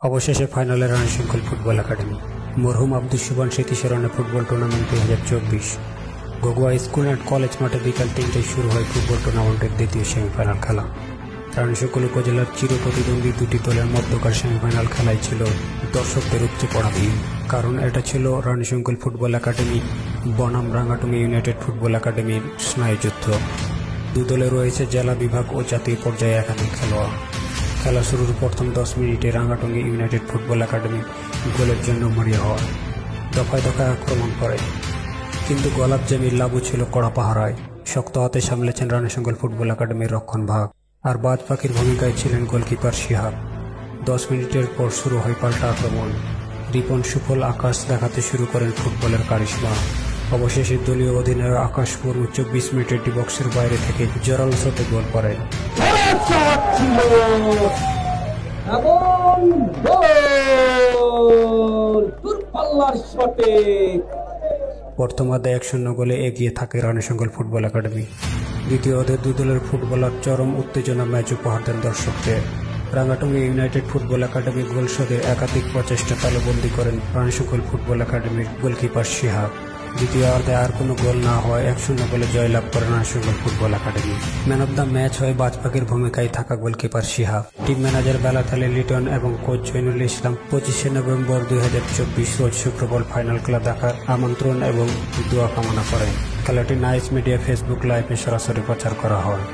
অবশেষে ফাইনালে Ranisankail football academy. মরহুম আব্দুস সুবহান স্মৃতি স্মরণে football tournament 2024। Gagua school and college মাঠে বিকাল 3টায় শুরু হয় ফুটবল টুর্নামেন্টের দ্বিতীয় সেমিফাইনাল খেলা। রানীশঙ্কল উপজেলার চিরপ্রতিদ্বন্দ্বী দুটি দলের মধ্যকার সেমিফাইনাল খেলায় ছিল দর্শকদের উপচে পড়া ভিড়। কারণ এটা ছিল রানীশঙ্কল ফুটবল একাডেমি বনাম রাঙ্গাটুঙ্গি ইউনাইটেড ফুটবল একাডেমির স্নায়ুযুদ্ধ। দু দলে রয়েছে জেলা বিভাগ ও জাতীয় পর্যায়ে একাধিক খেলোয়াড়। খেলা শুরুর প্রথম 10 মিনিটে রাঙ্গাটুঙ্গি ইউনাইটেড ফুটবল একাডেমি গোলের জন্য মরিয়া হয়, দফায় দফায় আক্রমণ করে, কিন্তু গোলাপজামির লাভও ছিল কড়া পাহারায়। শক্ত হাতে সামলেছেন রানীশঙ্কল ফুটবল একাডেমির রক্ষণভাগ, আর বাজ পাখির ভূমিকায় ছিলেন গোলকিপার শিহাব। 10 মিনিটের পর শুরু হয় পাল্টা আক্রমণ। রিপন সুফল আকাশ দেখাতে শুরু করেন ফুটবলের কারিশমা। অবশেষে দলীয় অধিনায়ক আকাশ মুর্মু 24 মিনিটের ডি বক্সের বাইরে থেকে জোরালো শটে গোল করেন। প্রথমার্ধে 1-0 গোলে এগিয়ে থাকে রানীশঙ্কল ফুটবল একাডেমি। দ্বিতীয় অর্ধে দু দলের ফুটবলার চরম উত্তেজনা ম্যাচ উপহার দেন দর্শকদের। রাঙ্গাটুঙ্গি ইউনাইটেড ফুটবল একাডেমি গোল শোধে একাধিক প্রচেষ্টা তালুবন্দী করেন রানীশঙ্কল ফুটবল একাডেমির গোলকিপার শিহাব। দ্বিতীয় অর্ধে আর কোনো গোল না হয় 1-0 গোলে জয়লাভ করে Ranishankail football academy. Man of the match হয় বাজ পাখির ভূমিকায় থাকা গোলকিপার শিহাব। টিম ম্যানেজার বেলাথালি লিটন এবং কোচ জৈনুল ইসলাম 25শে নভেম্বর 2024 রোজ সুপ্রবল ফাইনাল খেলা দেখার আমন্ত্রণ এবং দোয়া কামনা করেন। খেলাটি নাইস মিডিয়া ফেসবুক লাইভে সরাসরি প্রচার করা হয়।